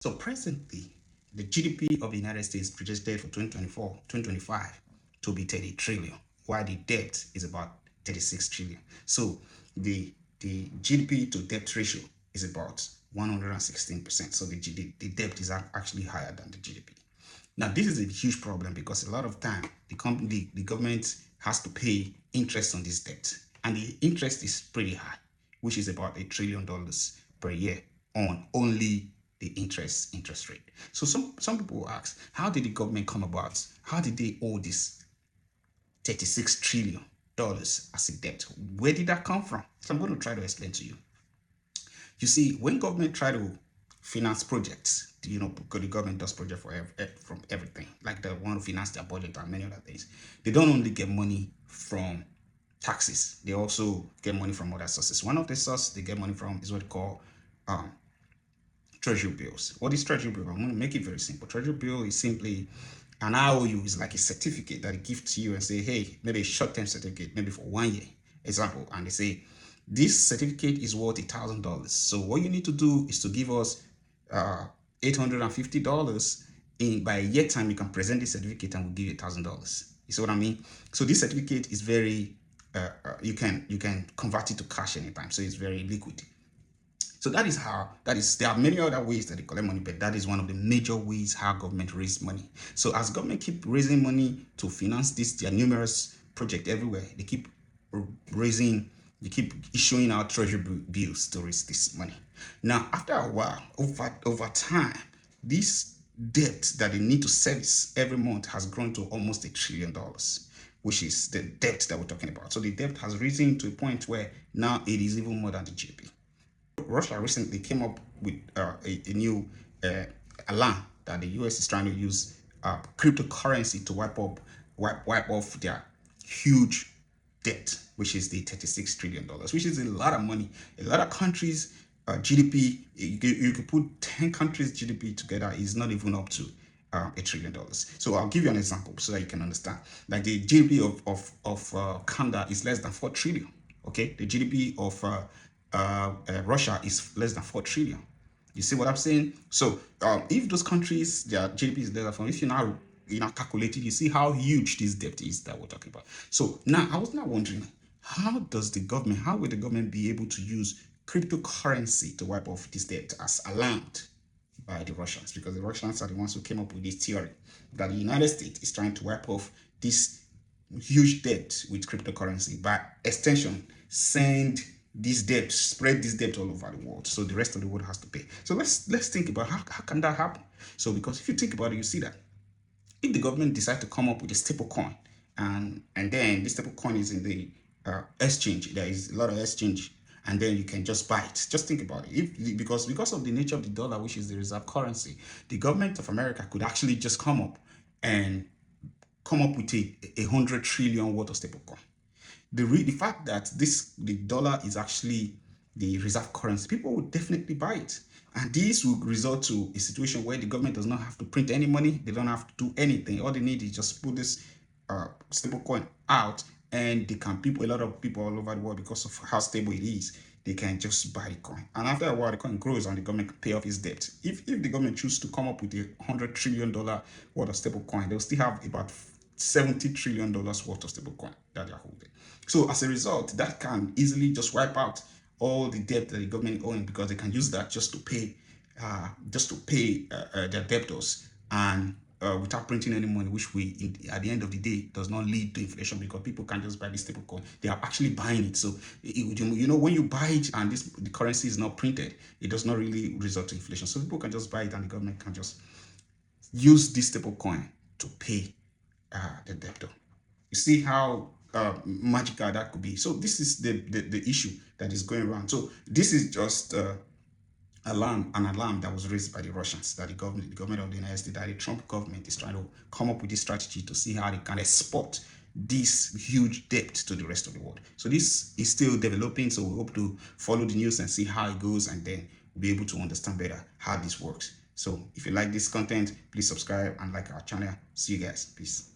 So presently, the GDP of the United States projected for 2024, 2025 to be 30 trillion, while the debt is about 36 trillion. So the GDP to debt ratio is about 116%. So the debt is actually higher than the GDP. Now, this is a huge problem because a lot of time the government has to pay interest on this debt, and the interest is pretty high, which is about $1 trillion per year on only the interest rate. So some people will ask, how did the government come about? How did they owe this $36 trillion as a debt? Where did that come from? So I'm going to try to explain to you. You see, when government try to finance projects, because the government does project from everything, like they want to finance their budget and many other things, they don't only get money from taxes, they also get money from other sources. One of the sources they get money from is what they call um, Treasury bills. What is Treasury bill? I'm going to make it very simple. Treasury bill is simply an IOU, is like a certificate that they give to you and say, hey, maybe a short-term certificate, maybe for 1 year, example, and they say, this certificate is worth $1,000. So what you need to do is to give us $850. By a year time, you can present this certificate and we'll give you $1,000. You see what I mean? So this certificate is very, you can convert it to cash anytime. So it's very liquid. So there are many other ways that they collect money, but that is one of the major ways how government raise money. So as government keep raising money to finance their numerous projects everywhere, they keep issuing out treasury bills to raise this money. Now, after a while, over time, this debt that they need to service every month has grown to almost $1 trillion, which is the debt that we're talking about. So the debt has risen to a point where now it is even more than the GDP. Russia recently came up with a new alarm that the US is trying to use cryptocurrency to wipe off their huge debt, which is the $36 trillion, which is a lot of money. A lot of countries' GDP, you could put 10 countries' GDP together, is not even up to $1 trillion. So I'll give you an example so that you can understand. Like the GDP of Canada is less than 4 trillion. Okay, the GDP of Russia is less than 4 trillion. You see what I'm saying? So if those countries, their GDP is less than 4, if you now calculate it, you see how huge this debt is that we're talking about. So now I was now wondering, how will the government be able to use cryptocurrency to wipe off this debt as alarmed by the Russians? Because the Russians are the ones who came up with this theory that the United States is trying to wipe off this huge debt with cryptocurrency, by extension spread this debt all over the world, so the rest of the world has to pay. So let's think about how can that happen. So because if you think about it, you see that if the government decide to come up with a stable coin, and then this stable coin is in the exchange, there is a lot of exchange, and then you can just buy it. Just think about it. Because of the nature of the dollar, which is the reserve currency, the government of America could actually just come up with a 100 trillion worth of stable coin. The fact that the dollar is actually the reserve currency, people would definitely buy it. And this will result to a situation where the government does not have to print any money. They don't have to do anything. All they need is just put this stable coin out, and a lot of people all over the world, because of how stable it is, they can just buy the coin. And after a while, the coin grows and the government can pay off its debt. If the government chooses to come up with a $100 trillion worth of stable coin, they'll still have about $70 trillion worth of stable coin that they're holding. So as a result, that can easily just wipe out all the debt that the government owing, because they can use that just to pay their debtors, and without printing any money, which at the end of the day does not lead to inflation, because people can just buy this stable coin. They are actually buying it. So when you buy it and the currency is not printed, it does not really result to inflation. So people can just buy it and the government can just use this stable coin to pay the debtor. You see how magical that could be. So this is the issue that is going around. So this is just an alarm that was raised by the Russians, that the government of the United States, that the Trump government is trying to come up with this strategy to see how they can export this huge debt to the rest of the world. So this is still developing. So we hope to follow the news and see how it goes, and then we'll be able to understand better how this works. So if you like this content, please subscribe and like our channel. See you guys. Peace.